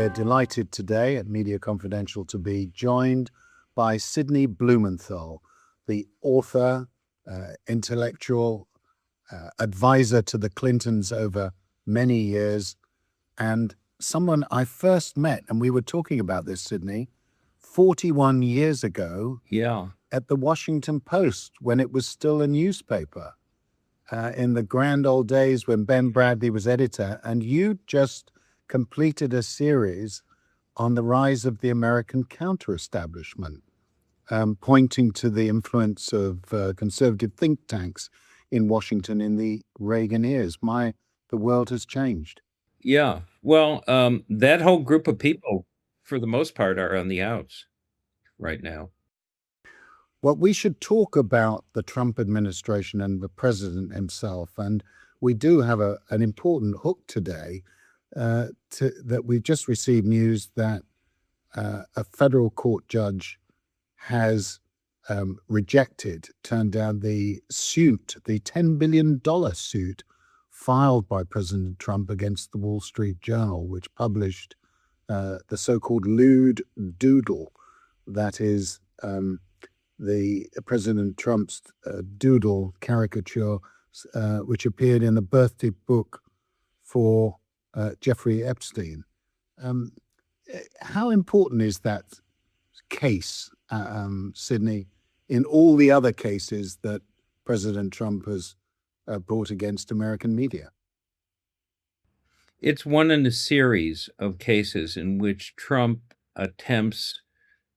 We're delighted today at Media Confidential to be joined by Sidney Blumenthal, the author, intellectual, advisor to the Clintons over many years, and someone I first met, and we were talking about this, Sidney, 41 years ago at the Washington Post when it was still a newspaper, in the grand old days when Ben Bradley was editor, and you just completed a series on the rise of the American counter-establishment, pointing to the influence of conservative think tanks in Washington in the Reagan years. The world has changed. Yeah. Well, that whole group of people, for the most part, are on the outs right now. Well, we should talk about the Trump administration and the president himself. And we do have an important hook today, that we've just received news that a federal court judge has turned down the suit, the $10 billion suit filed by President Trump against the Wall Street Journal, which published the so-called lewd doodle, that is the President Trump's doodle caricature, which appeared in the birthday book for Jeffrey Epstein. How important is that case, Sidney, in all the other cases that President Trump has brought against American media? It's one in a series of cases in which Trump attempts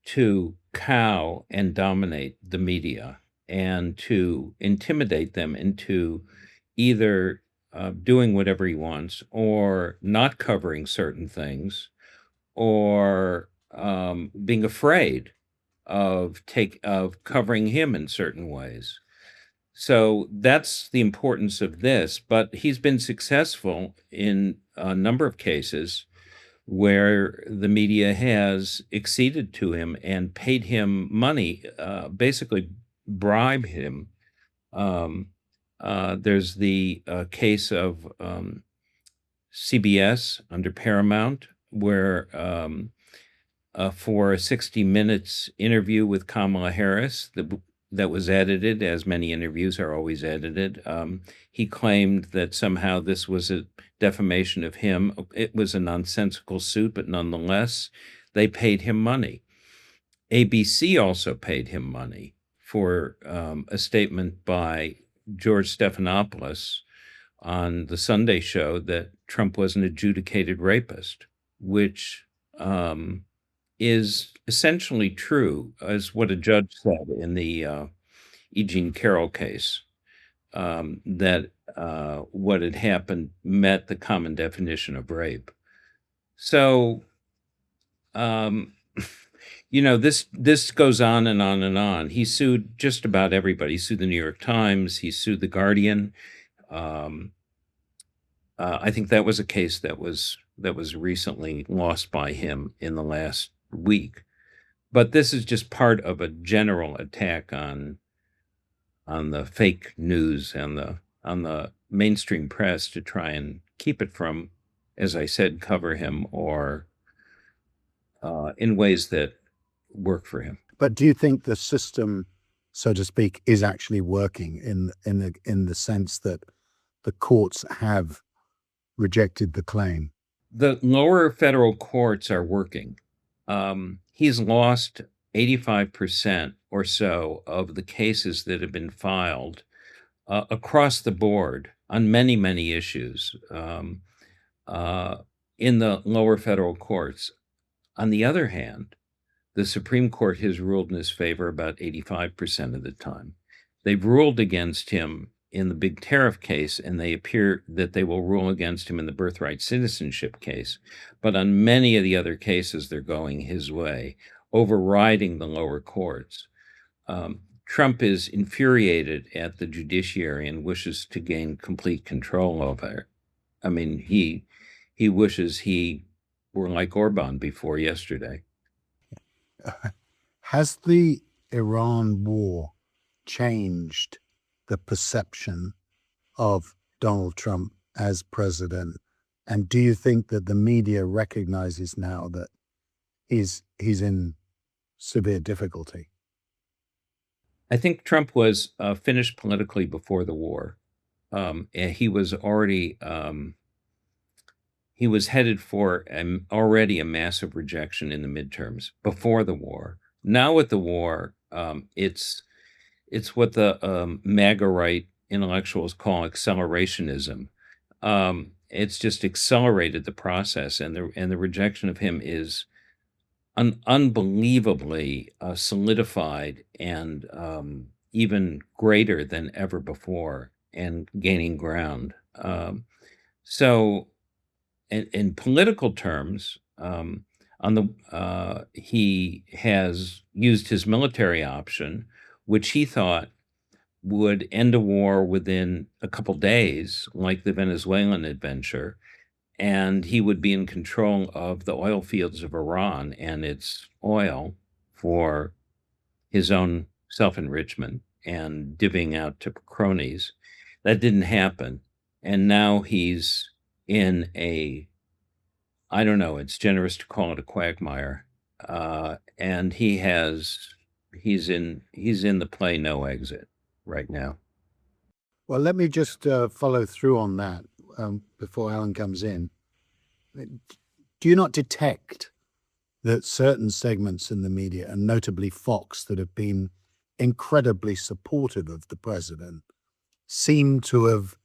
to cow and dominate the media and to intimidate them into either doing whatever he wants or not covering certain things or being afraid of covering him in certain ways. So that's the importance of this. But he's been successful in a number of cases where the media has acceded to him and paid him money, basically bribe him. There's the case of CBS under Paramount, where for a 60 Minutes interview with Kamala Harris that was edited, as many interviews are always edited, he claimed that somehow this was a defamation of him. It was a nonsensical suit, but nonetheless, they paid him money. ABC also paid him money for a statement by George Stephanopoulos on the Sunday show that Trump was an adjudicated rapist, which is essentially true, as what a judge said in the E. Jean Carroll case, that what had happened met the common definition of rape. So, this goes on and on and on. He sued just about everybody. He sued the New York Times. He sued the Guardian. I think that was a case that was recently lost by him in the last week. But this is just part of a general attack on the fake news and on the mainstream press to try and keep it from, as I said, cover him or in ways that work for him. But do you think the system, so to speak, is actually working in the sense that the courts have rejected the claim? The lower federal courts are working. He's lost 85% or so of the cases that have been filed across the board on many, many issues in the lower federal courts. On the other hand, the Supreme Court has ruled in his favor about 85% of the time. They've ruled against him in the big tariff case, and they appear that they will rule against him in the birthright citizenship case. But on many of the other cases, they're going his way, overriding the lower courts. Trump is infuriated at the judiciary and wishes to gain complete control over it. I mean, he wishes he were like Orban before yesterday. Has the Iran war changed the perception of Donald Trump as president And do you think that the media recognizes now that he's in severe difficulty? I think Trump was finished politically before the war. And he was headed for already a massive rejection in the midterms before the war. Now with the war, it's what the MAGA right intellectuals call accelerationism. It's just accelerated the process, and the rejection of him is unbelievably solidified and even greater than ever before, and gaining ground. So, in political terms, he has used his military option, which he thought would end a war within a couple days, like the Venezuelan adventure, and he would be in control of the oil fields of Iran and its oil for his own self-enrichment and divvying out to cronies. That didn't happen, and now he's in a, I don't know, it's generous to call it a quagmire, and he's in the play no exit right now. Well, let me just follow through on that before Alan comes in. Do you not detect that certain segments in the media, and notably Fox, that have been incredibly supportive of the president, seem to have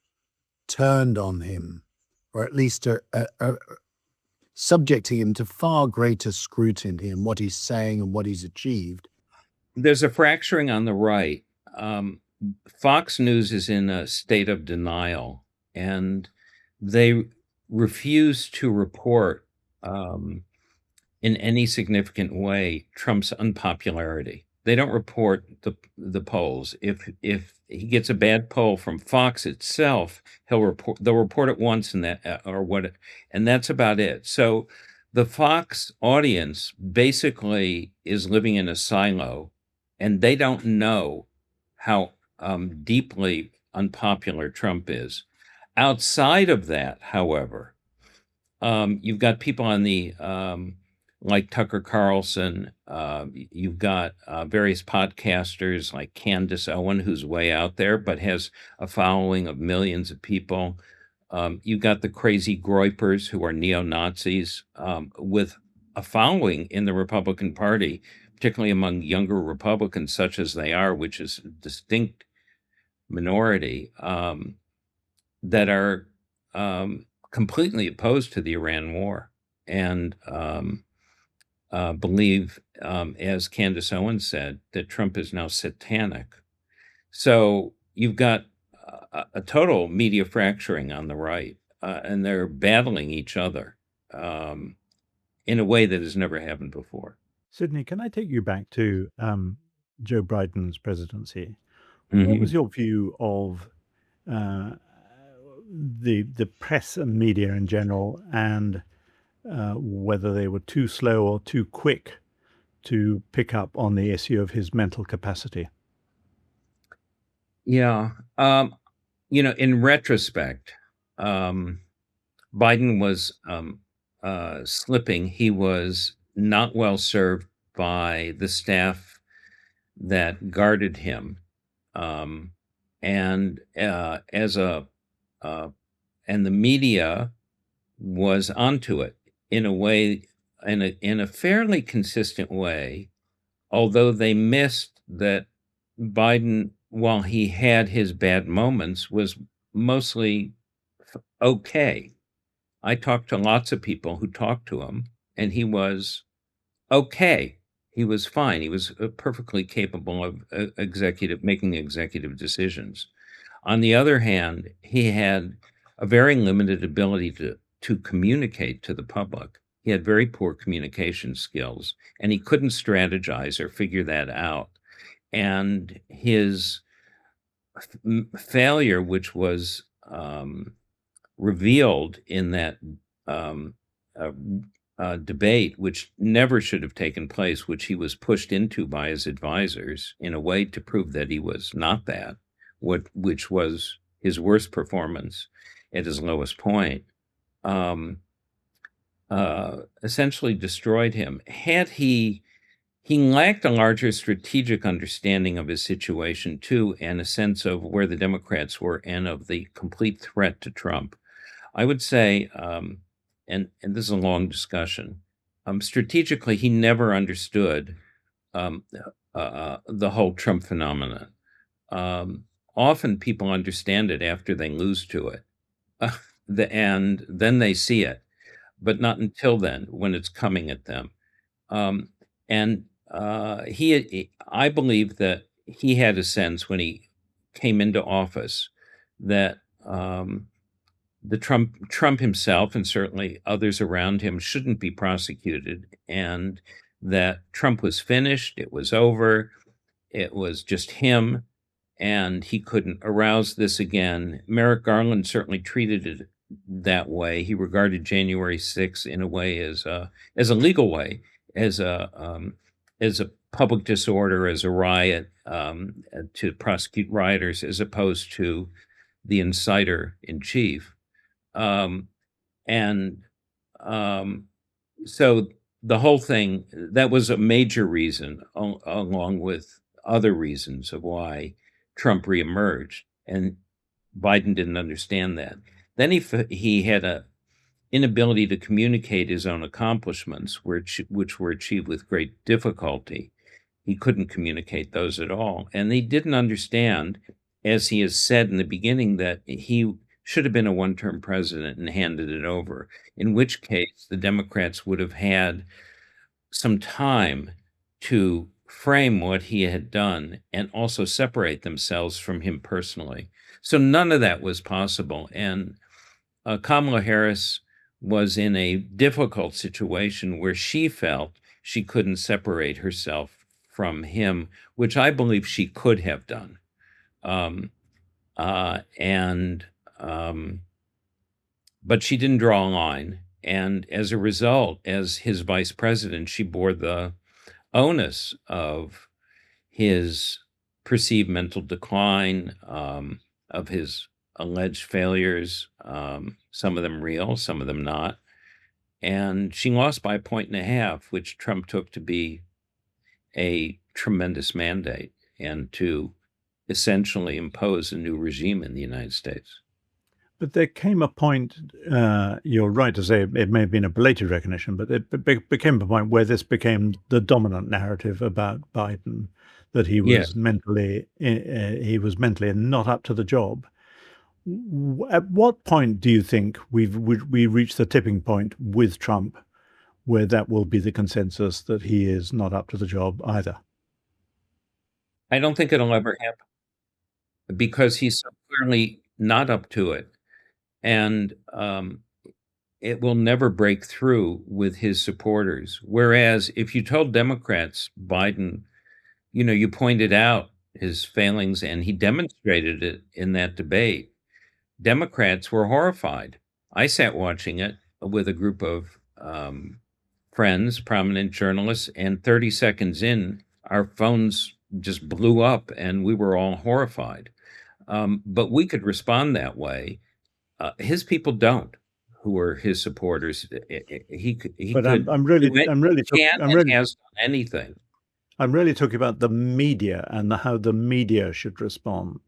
turned on him, or at least are subjecting him to far greater scrutiny in what he's saying and what he's achieved? There's a fracturing on the right. Fox News is in a state of denial, and they refuse to report in any significant way Trump's unpopularity. They don't report the polls. If he gets a bad poll from Fox itself, they'll report it once, and and that's about it. So the Fox audience basically is living in a silo, and they don't know how deeply unpopular Trump is. Outside of that, however, you've got people on the like Tucker Carlson. You've got various podcasters like Candace Owen, who's way out there, but has a following of millions of people. You've got the crazy Groypers, who are neo-Nazis, with a following in the Republican Party, particularly among younger Republicans, such as they are, which is a distinct minority, that are completely opposed to the Iran war and believe, as Candace Owens said, that Trump is now satanic. So you've got a total media fracturing on the right, and they're battling each other in a way that has never happened before. Sidney, can I take you back to Joe Biden's presidency? What was your view of the press and media in general, and whether they were too slow or too quick to pick up on the issue of his mental capacity? Yeah. In retrospect, Biden was slipping. He was not well served by the staff that guarded him. And the media was onto it in a way, in a fairly consistent way, although they missed that Biden, while he had his bad moments, was mostly okay. I talked to lots of people who talked to him, and he was okay. He was fine. He was perfectly capable of making executive decisions. On the other hand, he had a very limited ability to communicate to the public. He had very poor communication skills, and he couldn't strategize or figure that out. And his failure, which was revealed in that debate, which never should have taken place, which he was pushed into by his advisors in a way to prove that he was not that, which was his worst performance at his lowest point. um, essentially destroyed him. He lacked a larger strategic understanding of his situation too, and a sense of where the Democrats were and of the complete threat to Trump. I would say, and this is a long discussion. Strategically, he never understood um, the whole Trump phenomenon. Often people understand it after they lose to it, and then they see it, but not until then when it's coming at them. Um, and I believe that he had a sense when he came into office that the Trump himself and certainly others around him shouldn't be prosecuted, and that Trump was finished. It was over. It was just him, and he couldn't arouse this again. Merrick Garland certainly treated it that way. He regarded January 6th in a way as a legal way, as a public disorder, as a riot, to prosecute rioters, as opposed to the inciter in chief. Um, and so the whole thing, that was a major reason, along with other reasons of why Trump reemerged. And Biden didn't understand that. Then he had a inability to communicate his own accomplishments, which were achieved with great difficulty. He couldn't communicate those at all. And he didn't understand, as he has said in the beginning, that he should have been a one-term president and handed it over, in which case the Democrats would have had some time to frame what he had done and also separate themselves from him personally. So none of that was possible. And Kamala Harris was in a difficult situation where she felt she couldn't separate herself from him, which I believe she could have done. But she didn't draw a line. And as a result, as his vice president, she bore the onus of his perceived mental decline, of his alleged failures, some of them real, some of them not. And she lost by 1.5 points, which Trump took to be a tremendous mandate and to essentially impose a new regime in the United States. But there came a point, you're right to say it may have been a belated recognition, but it became a point where this became the dominant narrative about Biden, that he Yeah. was mentally not up to the job. At what point do you think we reach the tipping point with Trump where that will be the consensus that he is not up to the job either? I don't think it'll ever happen because he's so clearly not up to it. And it will never break through with his supporters. Whereas if you told Democrats, Biden, you pointed out his failings and he demonstrated it in that debate, Democrats were horrified. I sat watching it with a group of friends, prominent journalists, and 30 seconds in, our phones just blew up and we were all horrified. But we could respond that way. His people don't, who are his supporters. He But could I'm really can and has done anything. I'm really talking about the media and how the media should respond.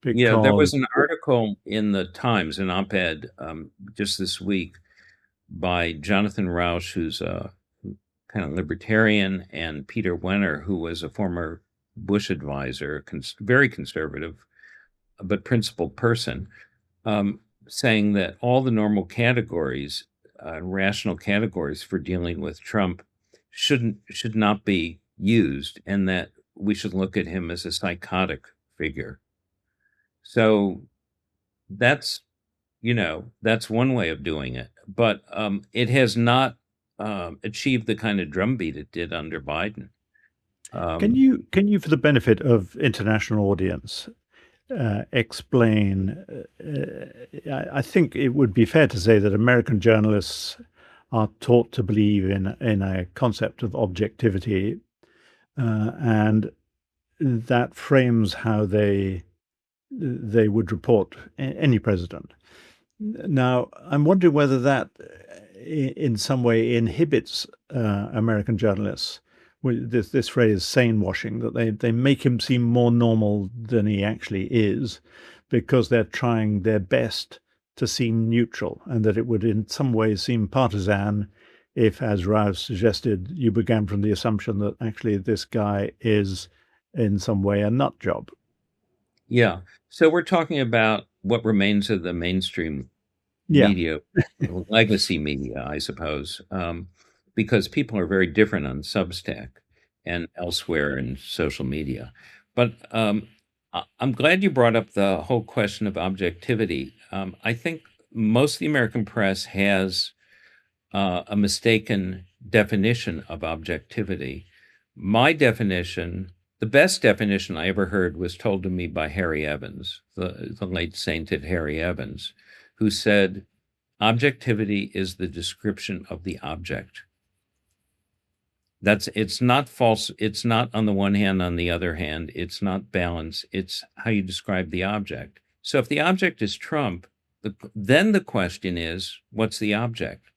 Yeah, there was Because an article in the Times, an op-ed, just this week by Jonathan Rauch, who's a kind of libertarian, and Peter Wenner, who was a former Bush advisor, very conservative, but principled person, saying that all the normal categories, rational categories for dealing with Trump should not be used, and that we should look at him as a psychotic figure. So that's one way of doing it, but it has not achieved the kind of drumbeat it did under Biden. can you, for the benefit of international audience, explain? I think it would be fair to say that American journalists are taught to believe in a concept of objectivity, and that frames how they would report any president. Now, I'm wondering whether that in some way inhibits American journalists. This phrase "sane washing," that they make him seem more normal than he actually is, because they're trying their best to seem neutral, and that it would in some ways seem partisan if, as Rouse suggested, you began from the assumption that actually this guy is in some way a nut job. Yeah. So we're talking about what remains of the mainstream Yeah. media, legacy media, I suppose, because people are very different on Substack and elsewhere in social media. But I'm glad you brought up the whole question of objectivity. I think most of the American press has a mistaken definition of objectivity. My definition, the best definition I ever heard, was told to me by Harry Evans, the late sainted Harry Evans, who said, objectivity is the description of the object. It's not false. It's not on the one hand, on the other hand, it's not balance. It's how you describe the object. So if the object is Trump, then the question is, what's the object?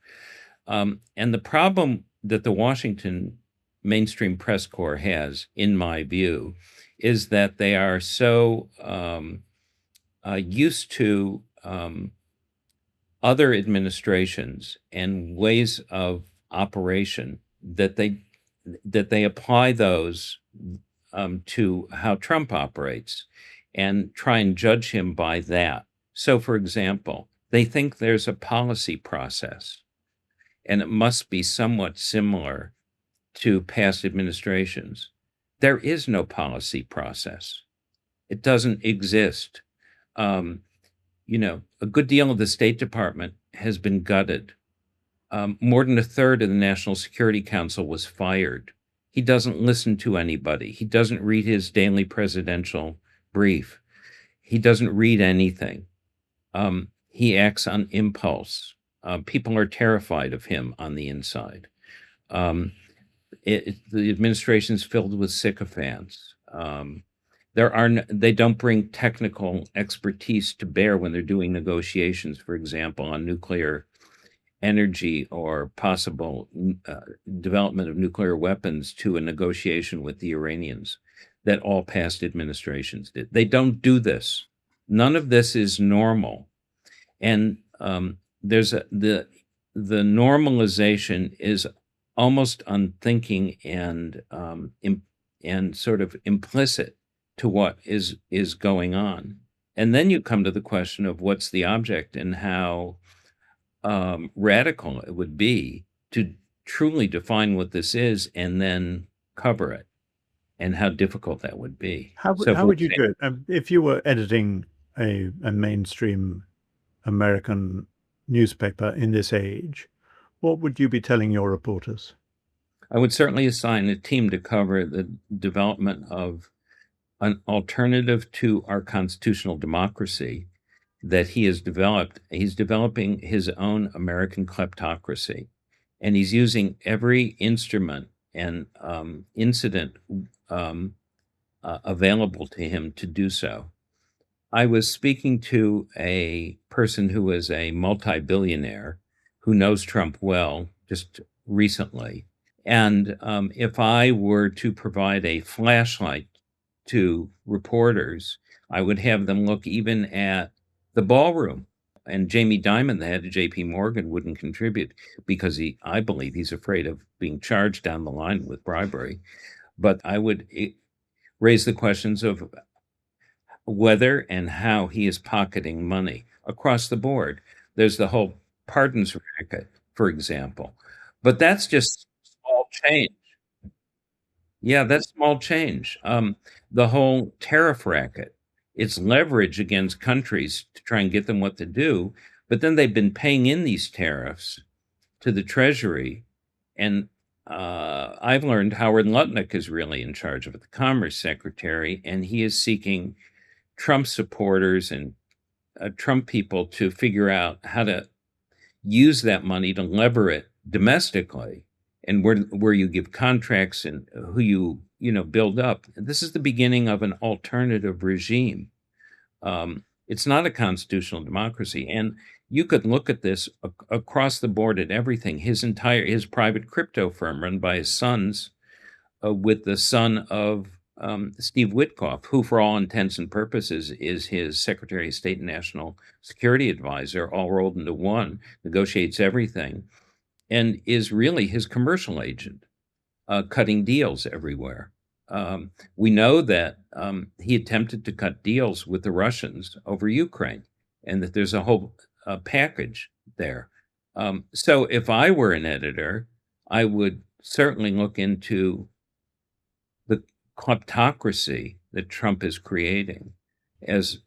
And the problem that the Washington mainstream press corps has, in my view, is that they are so used to other administrations and ways of operation that they apply those to how Trump operates and try and judge him by that. So, for example, they think there's a policy process, and it must be somewhat similar to past administrations. There is no policy process. It doesn't exist. A good deal of the State Department has been gutted. More than a third of the National Security Council was fired. He doesn't listen to anybody. He doesn't read his daily presidential brief. He doesn't read anything. He acts on impulse. People are terrified of him on the inside. The administration's filled with sycophants. They don't bring technical expertise to bear when they're doing negotiations, for example, on nuclear energy or possible development of nuclear weapons to a negotiation with the Iranians that all past administrations did. They don't do this. None of this is normal. And the normalization is almost unthinking and sort of implicit to what is going on. And then you come to the question of what's the object and how radical it would be to truly define what this is and then cover it, and how difficult that would be. How So, would you do it? If you were editing a mainstream American newspaper in this age, what would you be telling your reporters? I would certainly assign a team to cover the development of an alternative to our constitutional democracy that he has developed. He's developing his own American kleptocracy, and he's using every instrument and incident available to him to do so. I was speaking to a person who is a multi-billionaire who knows Trump well just recently. And if I were to provide a flashlight to reporters, I would have them look even at the ballroom. And Jamie Dimon, the head of JP Morgan, wouldn't contribute because I believe he's afraid of being charged down the line with bribery. But I would raise the questions of whether and how he is pocketing money across the board. There's the whole pardons racket, for example. But that's just small change. Yeah, that's small change. The whole tariff racket, it's leverage against countries to try and get them what to do. But then they've been paying in these tariffs to the Treasury. And I've learned Howard Lutnick is really in charge of it, the Commerce Secretary, and he is seeking Trump supporters and Trump people to figure out how to use that money to lever it domestically, and where you give contracts and who you build up. This is the beginning of an alternative regime. It's not a constitutional democracy, and you could look at this across the board at everything. His private crypto firm, run by his sons, with the son of Steve Witkoff, who, for all intents and purposes, is his Secretary of State and National Security Advisor, all rolled into one, negotiates everything, and is really his commercial agent, cutting deals everywhere. We know that he attempted to cut deals with the Russians over Ukraine, and that there's a whole package there. So if I were an editor, I would certainly look into the kleptocracy that Trump is creating as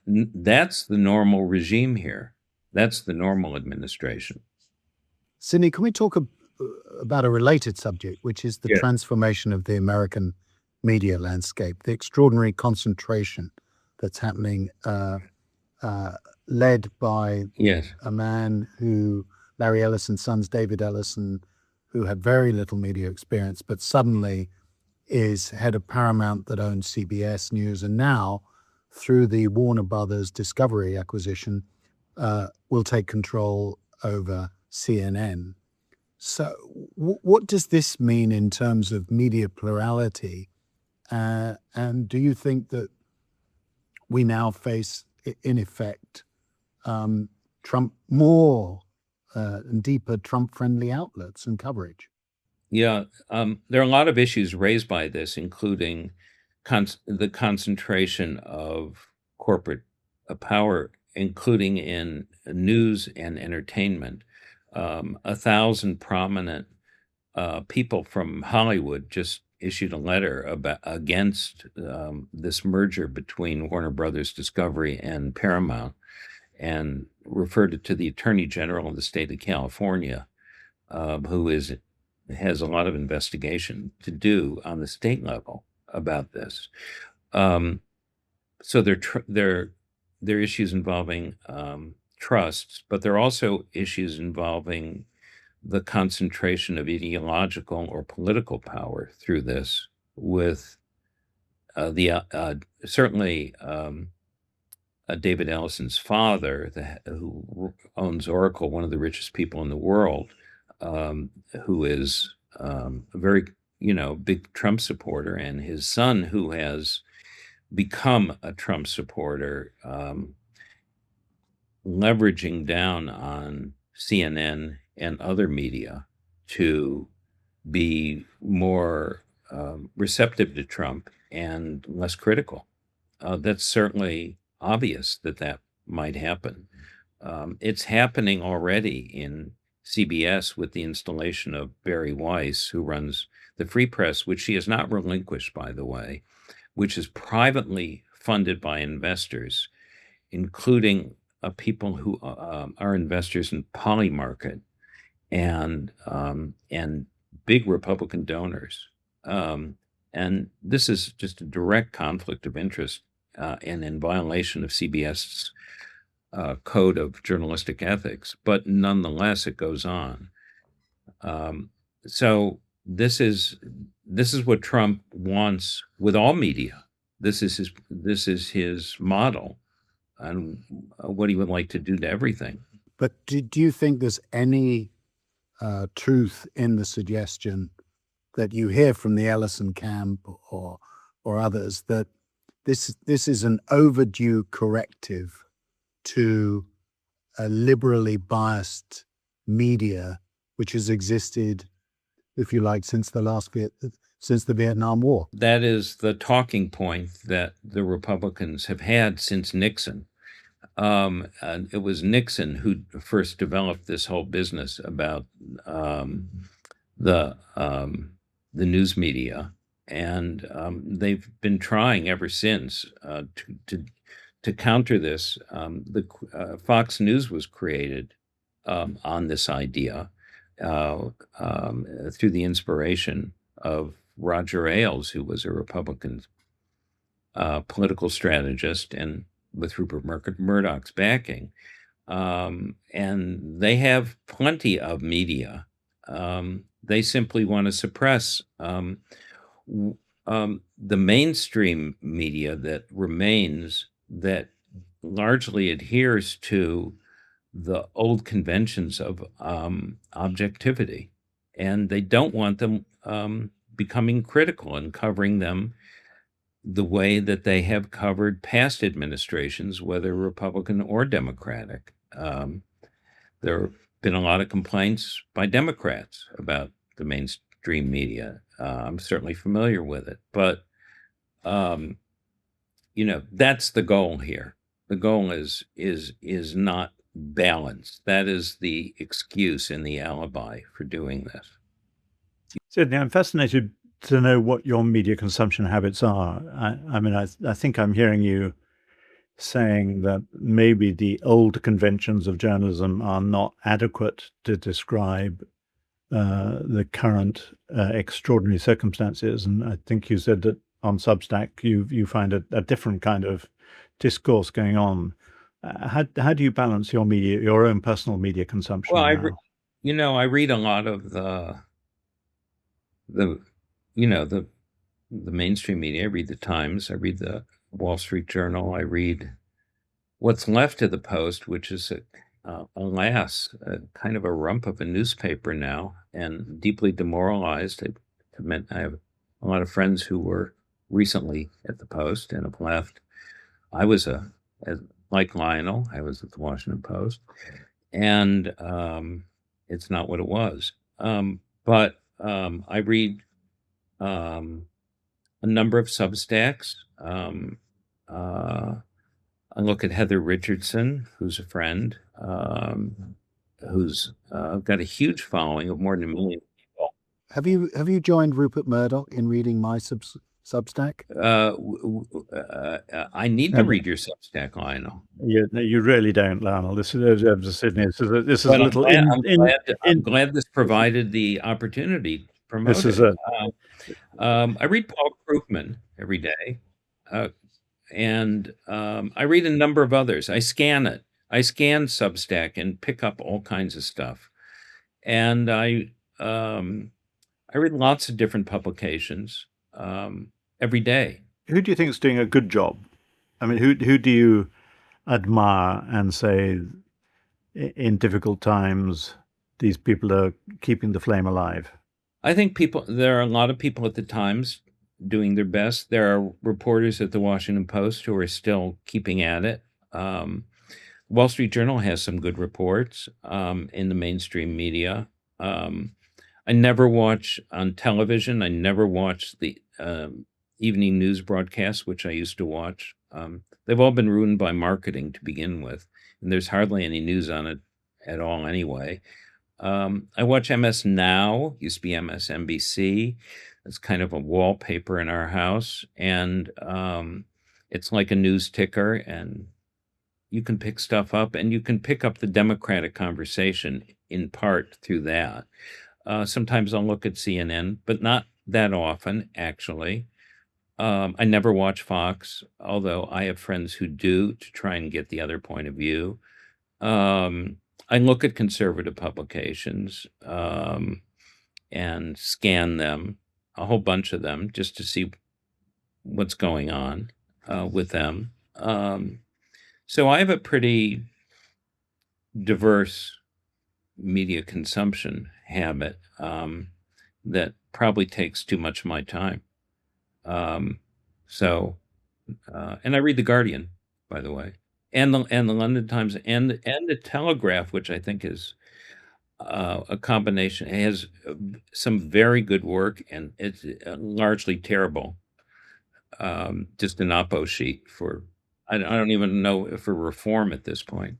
that's the normal regime here. That's the normal administration. Sidney, can we talk about a related subject, which is the Yeah. transformation of the American media landscape, the extraordinary concentration that's happening, led by Yes. a man who, Larry Ellison's sons, David Ellison, who had very little media experience, but suddenly is head of Paramount that owns CBS News, and now, through the Warner Brothers Discovery acquisition, will take control over CNN. So what does this mean in terms of media plurality? And do you think that we now face, in effect, Trump more and deeper Trump-friendly outlets and coverage? Yeah, there are a lot of issues raised by this, including the concentration of corporate power, including in news and entertainment. 1,000 prominent people from Hollywood just issued a letter against this merger between Warner Brothers Discovery and Paramount, and referred it to the Attorney General of the state of California, who has a lot of investigation to do on the state level about this. So there are issues involving trusts, but there are also issues involving the concentration of ideological or political power through this, with certainly David Ellison's father, who owns Oracle, one of the richest people in the world, who is a very big Trump supporter, and his son, who has become a Trump supporter, leveraging down on CNN and other media to be more receptive to Trump and less critical. That's certainly obvious that might happen. It's happening already in CBS with the installation of Barry Weiss, who runs the Free Press, which she has not relinquished, by the way, which is privately funded by investors, including people who are investors in Polymarket and big Republican donors. And this is just a direct conflict of interest and in violation of CBS's code of journalistic ethics, but nonetheless, it goes on. So this is what Trump wants with all media. This is his model, and what he would like to do to everything. But do you think there's any truth in the suggestion that you hear from the Ellison camp or others that this is an overdue corrective to a liberally biased media which has existed, if you like, since the Vietnam War? That is the talking point that the Republicans have had since Nixon. And it was Nixon who first developed this whole business about the news media, and they've been trying ever since to counter this. The Fox News was created on this idea through the inspiration of Roger Ailes, who was a Republican political strategist, and with Rupert Murdoch's backing. And they have plenty of media. They simply want to suppress the mainstream media that remains, that largely adheres to the old conventions of objectivity, and they don't want them becoming critical and covering them the way that they have covered past administrations, whether Republican or Democratic. There have been a lot of complaints by Democrats about the mainstream media. I'm certainly familiar with it, but that's the goal here. The goal is not balance. That is the excuse and the alibi for doing this. Sidney, I'm fascinated to know what your media consumption habits are. I think I'm hearing you saying that maybe the old conventions of journalism are not adequate to describe the current extraordinary circumstances. And I think you said that on Substack you find a different kind of discourse going on. How do you balance your own personal media consumption? Well, now? I read a lot of the mainstream media. I read the Times. I read the Wall Street Journal. I read what's left of the Post, which is, alas, kind of a rump of a newspaper now, and deeply demoralized. I have a lot of friends who were recently at the Post and have left. I was like Lionel, I was at the Washington Post, and it's not what it was. But I read a number of Substacks. I look at Heather Richardson, who's a friend, who's got a huge following of more than 1 million people. Have you joined Rupert Murdoch in reading my Substack? I need to read your Substack, Lionel. You really don't, Lionel. This is Sydney. This is But a little. I'm glad this provided the opportunity to promote This is it. I read Paul Krugman every day, and I read a number of others. I scan it. I scan Substack and pick up all kinds of stuff, and I read lots of different publications every day. Who do you think is doing a good job? I mean, who do you admire and say, in difficult times, these people are keeping the flame alive? I think there are a lot of people at the Times doing their best. There are reporters at the Washington Post who are still keeping at it. Wall Street Journal has some good reports in the mainstream media. I never watch on television. I never watch the evening news broadcasts, which I used to watch. They've all been ruined by marketing to begin with, and there's hardly any news on it at all anyway. I watch MS Now, used to be MSNBC. It's kind of a wallpaper in our house, and it's like a news ticker, and you can pick stuff up, and you can pick up the Democratic conversation in part through that. Sometimes I'll look at CNN, but not that often, actually. I never watch Fox, although I have friends who do, to try and get the other point of view. I look at conservative publications and scan them, a whole bunch of them, just to see what's going on with them. So I have a pretty diverse media consumption habit that probably takes too much of my time. And I read The Guardian, by the way, and the London Times and the Telegraph, which I think is a combination. It has some very good work, and it's largely terrible. Just an oppo sheet for, I don't even know if for reform at this point.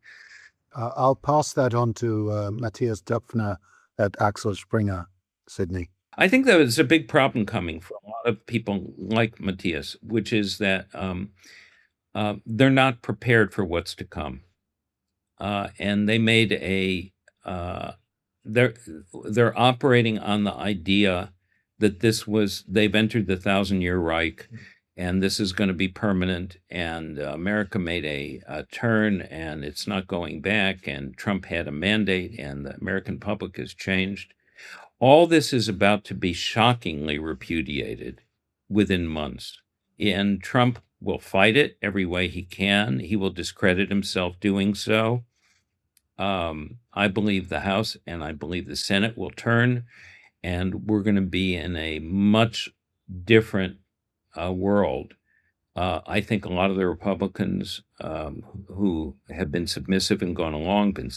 I'll pass that on to Matthias Döpfner at Axel Springer, Sydney. I think that is a big problem coming from a lot of people like Matthias, which is that they're not prepared for what's to come. And they made they're operating on the idea that they've entered the 1,000-year Reich, and this is going to be permanent, and America made a turn, and it's not going back, and Trump had a mandate, and the American public has changed. All this is about to be shockingly repudiated within months, and Trump will fight it every way he can. He will discredit himself doing so. I believe the House and I believe the Senate will turn, and we're going to be in a much different world. I think a lot of the Republicans who have been submissive and gone along, been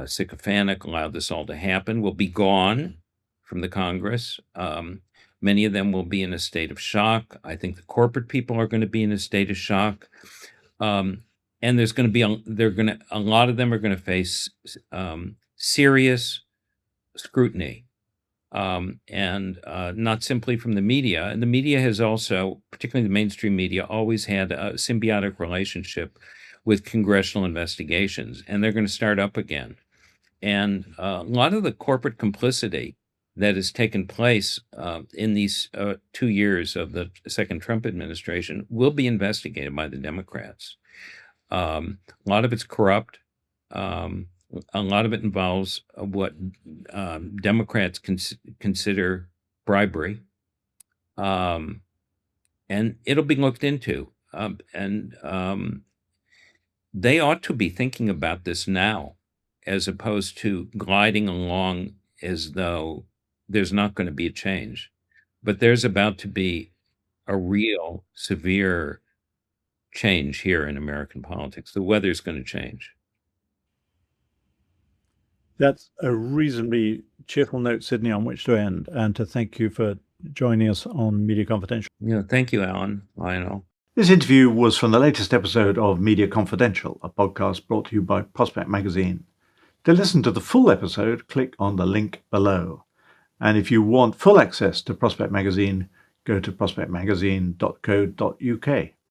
sycophantic, allowed this all to happen, will be gone from the Congress. Many of them will be in a state of shock. I think the corporate people are going to be in a state of shock. And there's going to be a lot of them are going to face serious scrutiny, and not simply from the media. And the media has also, particularly the mainstream media, always had a symbiotic relationship with congressional investigations, and they're going to start up again. And a lot of the corporate complicity that has taken place in these 2 years of the second Trump administration will be investigated by the Democrats. A lot of it's corrupt. A lot of it involves what Democrats consider bribery. And it'll be looked into. They ought to be thinking about this now, as opposed to gliding along as though there's not going to be a change. But there's about to be a real severe change here in American politics. The weather's going to change. That's a reasonably cheerful note, Sidney, on which to end, and to thank you for joining us on Media Confidential. Yeah, thank you, Alan, Lionel. This interview was from the latest episode of Media Confidential, a podcast brought to you by Prospect Magazine. To listen to the full episode, click on the link below. And if you want full access to Prospect Magazine, go to prospectmagazine.co.uk.